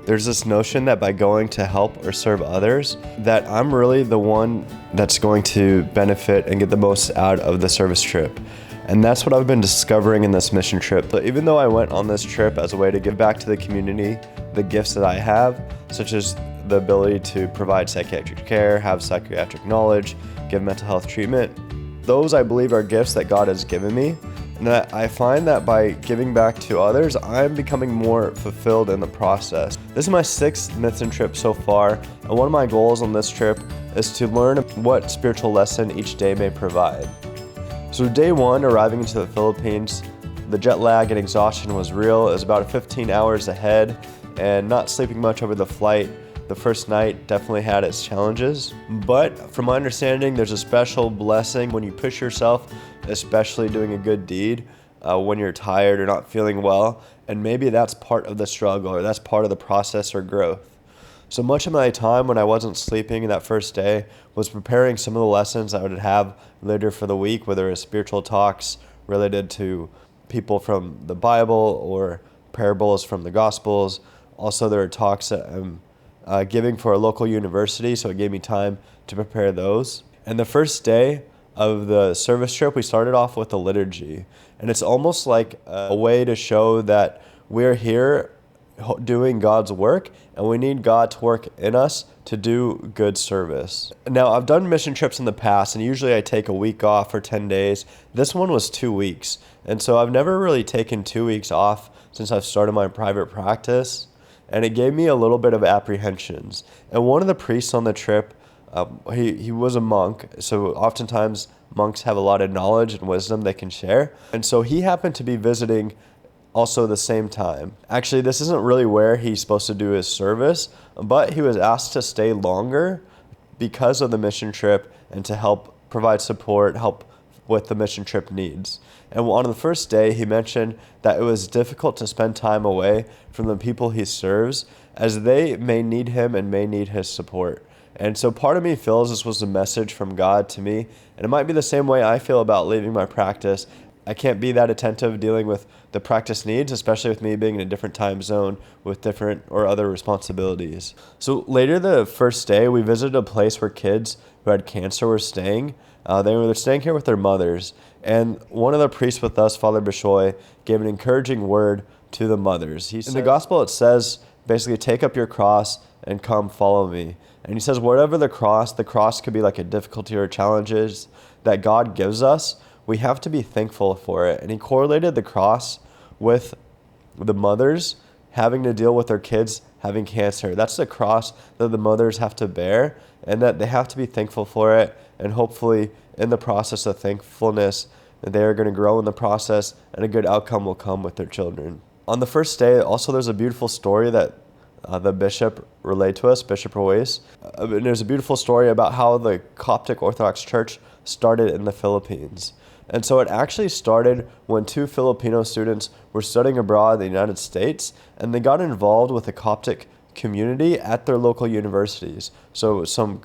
There's this notion that by going to help or serve others, that I'm really the one that's going to benefit and get the most out of the service trip. And that's what I've been discovering in this mission trip. So even though I went on this trip as a way to give back to the community the gifts that I have, such as the ability to provide psychiatric care, have psychiatric knowledge, give mental health treatment, those I believe are gifts that God has given me. And that I find that by giving back to others, I'm becoming more fulfilled in the process. This is my 6th mission trip so far, and one of my goals on this trip is to learn what spiritual lesson each day may provide. So day 1, arriving into the Philippines, the jet lag and exhaustion was real. It was about 15 hours ahead, and not sleeping much over the flight. The first night definitely had its challenges, but from my understanding, there's a special blessing when you push yourself, especially doing a good deed when you're tired or not feeling well, and maybe that's part of the struggle or that's part of the process or growth. So much of my time when I wasn't sleeping that first day was preparing some of the lessons I would have later for the week, whether it's spiritual talks related to people from the Bible or parables from the Gospels. Also, there are talks that I'm giving for a local university, so it gave me time to prepare those. And the first day of the service trip, we started off with a liturgy. And it's almost like a way to show that we're here doing God's work, and we need God to work in us to do good service. Now, I've done mission trips in the past, and usually I take a week off for 10 days. This one was 2 weeks. And so I've never really taken 2 weeks off since I've started my private practice. And it gave me a little bit of apprehensions. And one of the priests on the trip, he was a monk, so oftentimes monks have a lot of knowledge and wisdom they can share. And so he happened to be visiting also the same time. Actually, this isn't really where he's supposed to do his service, but he was asked to stay longer because of the mission trip and to help provide support, help with the mission trip needs. And on the first day, he mentioned that it was difficult to spend time away from the people he serves, as they may need him and may need his support. And so part of me feels this was a message from God to me, and it might be the same way I feel about leaving my practice. I can't be that attentive dealing with the practice needs, especially with me being in a different time zone with different or other responsibilities. So later the first day, we visited a place where kids who had cancer were staying. They were staying here with their mothers. And one of the priests with us, Father Bishoy, gave an encouraging word to the mothers. In the gospel, it says, basically, take up your cross and come follow me. And he says, whatever the cross could be like a difficulty or challenges that God gives us, we have to be thankful for it. And he correlated the cross with the mothers having to deal with their kids having cancer. That's the cross that the mothers have to bear, and that they have to be thankful for it. And hopefully, in the process of thankfulness, they are going to grow in the process, and a good outcome will come with their children. On the first day, also, there's a beautiful story that the bishop relayed to us, Bishop Ruiz. And there's a beautiful story about how the Coptic Orthodox Church started in the Philippines. And so it actually started when 2 Filipino students were studying abroad in the United States, and they got involved with the Coptic community at their local universities. So some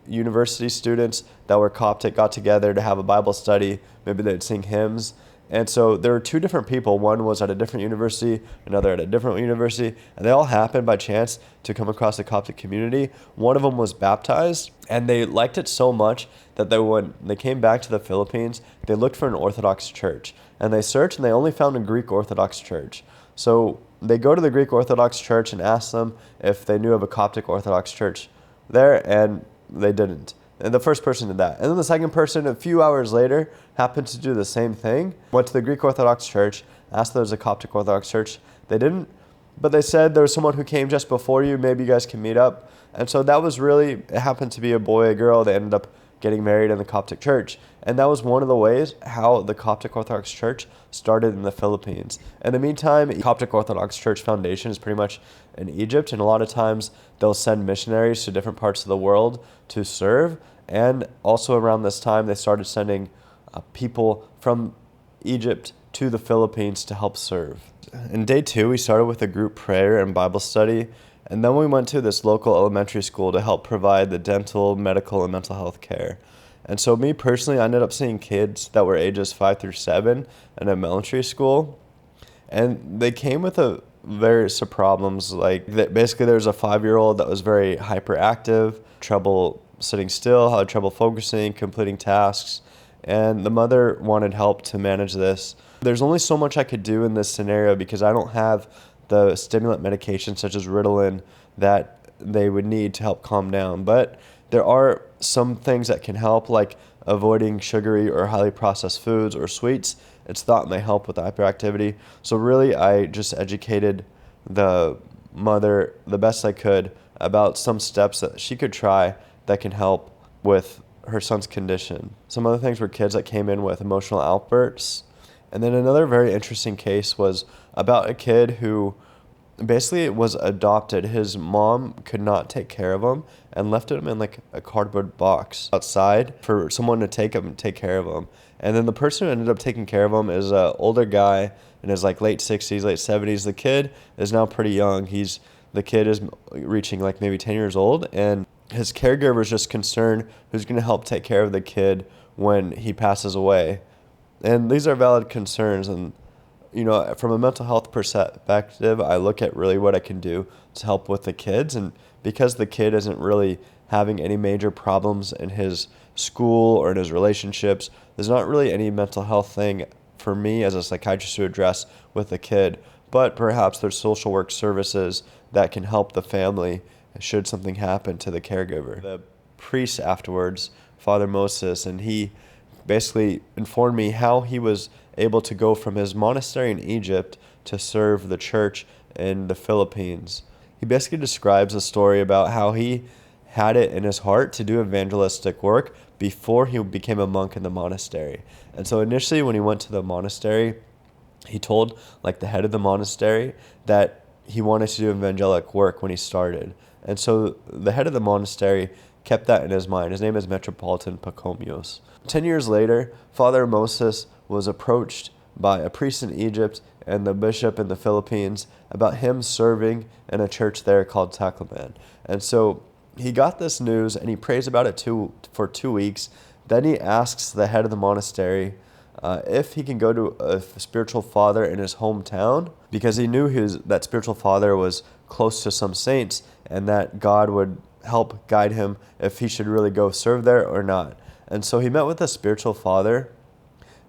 university students that were Coptic got together to have a Bible study. Maybe they'd sing hymns. And so there were 2 different people. One was at a different university, another at a different university, and they all happened by chance to come across the Coptic community. One of them was baptized, and they liked it so much that when they came back to the Philippines, they looked for an Orthodox church. And they searched, and they only found a Greek Orthodox church. So they go to the Greek Orthodox church and ask them if they knew of a Coptic Orthodox church there, and they didn't. And the first person did that. And then the second person, a few hours later, happened to do the same thing. Went to the Greek Orthodox Church, asked if there was a Coptic Orthodox Church. They didn't, but they said there was someone who came just before you. Maybe you guys can meet up. And so that was really, it happened to be a boy, a girl. They ended up getting married in the Coptic Church. And that was one of the ways how the Coptic Orthodox Church started in the Philippines. In the meantime, the Coptic Orthodox Church Foundation is pretty much in Egypt. And a lot of times they'll send missionaries to different parts of the world to serve. And also around this time, they started sending people from Egypt to the Philippines to help serve. In day 2, we started with a group prayer and Bible study. And then we went to this local elementary school to help provide the dental, medical, and mental health care. And so me personally, I ended up seeing kids that were ages 5 through 7 in elementary school. And they came with a various problems. Like basically there's a 5-year-old that was very hyperactive, trouble sitting still, had trouble focusing, completing tasks, and the mother wanted help to manage this. There's only so much I could do in this scenario because I don't have the stimulant medication such as Ritalin that they would need to help calm down. But there are some things that can help, like avoiding sugary or highly processed foods or sweets. It's thought may help with the hyperactivity. So really, I just educated the mother the best I could about some steps that she could try that can help with her son's condition. Some other things were kids that came in with emotional outbursts. And then another very interesting case was about a kid who basically was adopted. His mom could not take care of him and left him in like a cardboard box outside for someone to take him and take care of him. And then the person who ended up taking care of him is an older guy in his like late 60s, late 70s. The kid is now pretty young. The kid is reaching like maybe 10 years old, and his caregiver is just concerned who's going to help take care of the kid when he passes away. And these are valid concerns. And from a mental health perspective, I look at really what I can do to help with the kids. And because the kid isn't really having any major problems in his school or in his relationships, there's not really any mental health thing for me as a psychiatrist to address with the kid. But perhaps there's social work services that can help the family should something happen to the caregiver. The priest afterwards, Father Moses, and he basically informed me how he was able to go from his monastery in Egypt to serve the church in the Philippines. He basically describes a story about how he had it in his heart to do evangelistic work before he became a monk in the monastery. And so initially when he went to the monastery, he told like the head of the monastery that he wanted to do evangelic work when he started. And so the head of the monastery kept that in his mind. His name is Metropolitan Pacomios. 10 years later, Father Moses was approached by a priest in Egypt and the bishop in the Philippines about him serving in a church there called Tacloban. And so he got this news and he prays about it for 2 weeks. Then he asks the head of the monastery if he can go to a spiritual father in his hometown, because he knew that spiritual father was close to some saints and that God would help guide him if he should really go serve there or not. And so he met with a spiritual father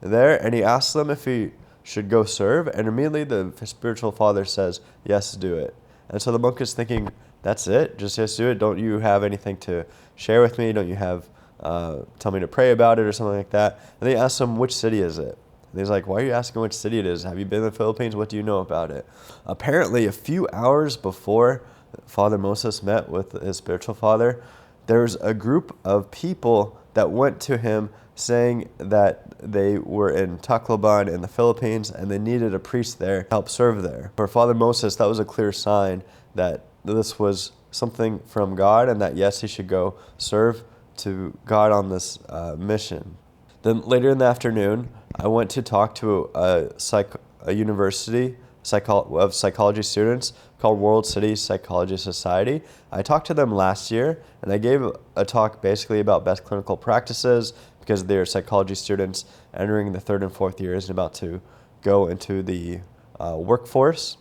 there and he asked them if he should go serve, and immediately the spiritual father says, yes, do it. And so the monk is thinking, that's it? Just yes, do it? Don't you have anything to share with me? Don't you have, tell me to pray about it or something like that? And they asked him, which city is it? And he's like, why are you asking which city it is? Have you been in the Philippines? What do you know about it? Apparently, a few hours before Father Moses met with his spiritual father, there's a group of people that went to him saying that they were in Tacloban in the Philippines and they needed a priest there to help serve there. For Father Moses, that was a clear sign that this was something from God and that, yes, he should go serve to God on this mission. Then later in the afternoon, I went to talk to a university of psychology students called World City Psychology Society. I talked to them last year, and I gave a talk basically about best clinical practices because they're psychology students entering the 3rd and 4th years and about to go into the workforce.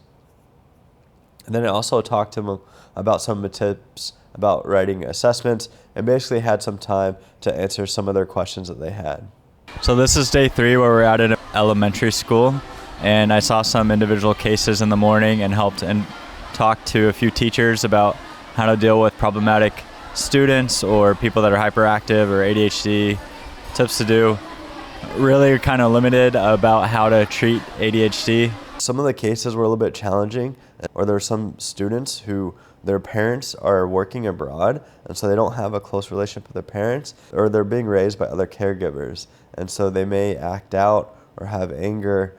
And then I also talked to them about some of the tips about writing assessments and basically had some time to answer some of their questions that they had. So this is day 3 where we're at an elementary school, and I saw some individual cases in the morning and helped and talked to a few teachers about how to deal with problematic students or people that are hyperactive or ADHD, tips to do. Really kind of limited about how to treat ADHD. Some of the cases were a little bit challenging, or there are some students who their parents are working abroad and so they don't have a close relationship with their parents, or they're being raised by other caregivers, and so they may act out or have anger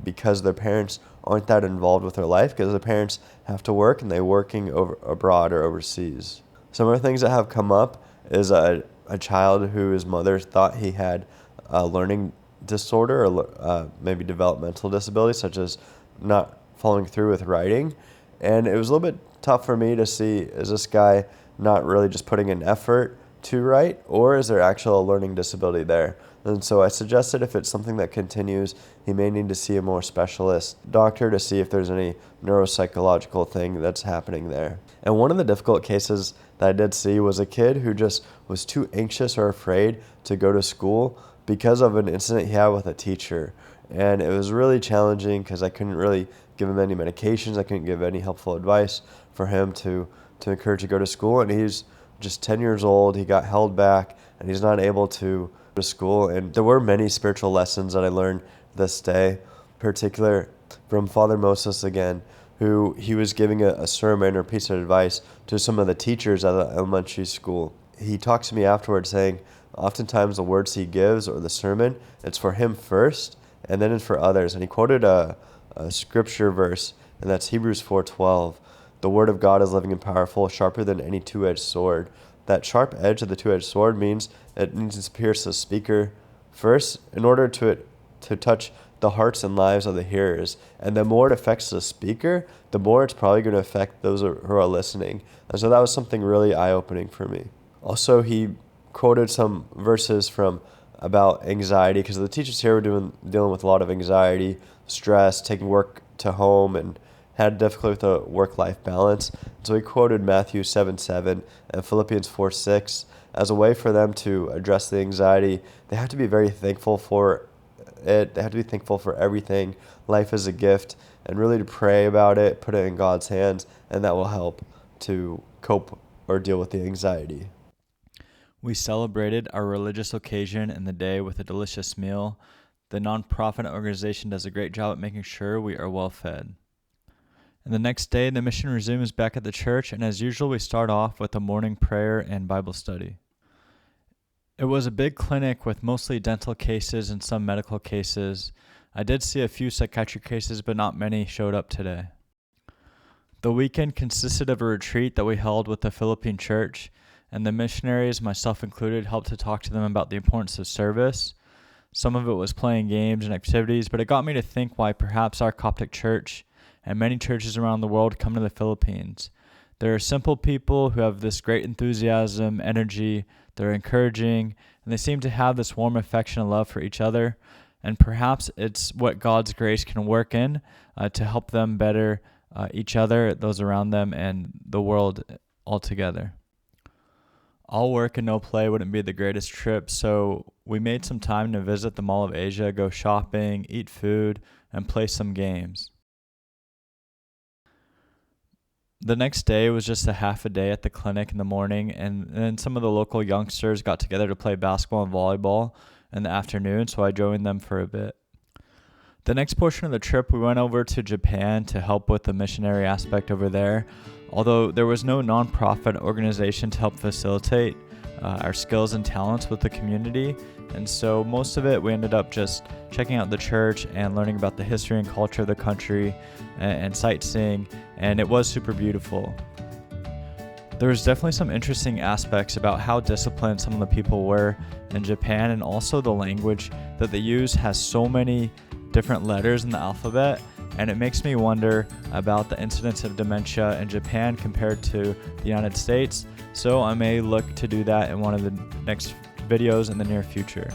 because their parents aren't that involved with their life because their parents have to work and they're working abroad or overseas. Some of the things that have come up is a child whose mother thought he had a learning disorder or maybe developmental disability, such as not following through with writing. And it was a little bit tough for me to see, is this guy not really just putting in effort to write, or is there actual learning disability there? And so I suggested if it's something that continues, he may need to see a more specialist doctor to see if there's any neuropsychological thing that's happening there. And one of the difficult cases that I did see was a kid who just was too anxious or afraid to go to school because of an incident he had with a teacher. And it was really challenging because I couldn't really give him any medications. I couldn't give any helpful advice for him to encourage to go to school. And he's just 10 years old. He got held back and he's not able to go to school. And there were many spiritual lessons that I learned this day, in particular from Father Moses again, who he was giving a sermon or piece of advice to some of the teachers at the elementary school. He talks to me afterwards saying, oftentimes the words he gives or the sermon, it's for him first and then it's for others. And he quoted a scripture verse, and that's Hebrews 4:12. The word of God is living and powerful, sharper than any two-edged sword. That sharp edge of the two-edged sword means it needs to pierce the speaker first in order to touch the hearts and lives of the hearers. And the more it affects the speaker, the more it's probably going to affect those who are listening. And so that was something really eye-opening for me. Also, he quoted some verses from about anxiety, because the teachers here were dealing with a lot of anxiety, stress, taking work to home, and had difficulty with the work-life balance. So he quoted Matthew 7:7 and Philippians 4:6 as a way for them to address the anxiety. They have to be very thankful for it. They have to be thankful for everything. Life is a gift, and really to pray about it, put it in God's hands, and that will help to cope or deal with the anxiety. We celebrated our religious occasion in the day with a delicious meal. The nonprofit organization does a great job at making sure we are well fed. And the next day, the mission resumes back at the church, and as usual, we start off with a morning prayer and Bible study. It was a big clinic with mostly dental cases and some medical cases. I did see a few psychiatric cases, but not many showed up today. The weekend consisted of a retreat that we held with the Philippine church, and the missionaries, myself included, helped to talk to them about the importance of service. Some of it was playing games and activities, but it got me to think why perhaps our Coptic church and many churches around the world come to the Philippines. There are simple people who have this great enthusiasm, energy, they're encouraging, and they seem to have this warm affection and love for each other. And perhaps it's what God's grace can work in to help them better each other, those around them, and the world altogether. All work and no play wouldn't be the greatest trip, so we made some time to visit the Mall of Asia, go shopping, eat food, and play some games. The next day was just a half a day at the clinic in the morning, and then some of the local youngsters got together to play basketball and volleyball in the afternoon, so I joined them for a bit. The next portion of the trip, we went over to Japan to help with the missionary aspect over there. Although there was no nonprofit organization to help facilitate our skills and talents with the community, and so most of it we ended up just checking out the church and learning about the history and culture of the country and sightseeing, and it was super beautiful. There was definitely some interesting aspects about how disciplined some of the people were in Japan, and also the language that they use has so many different letters in the alphabet, and it makes me wonder about the incidence of dementia in Japan compared to the United States, so I may look to do that in one of the next videos in the near future.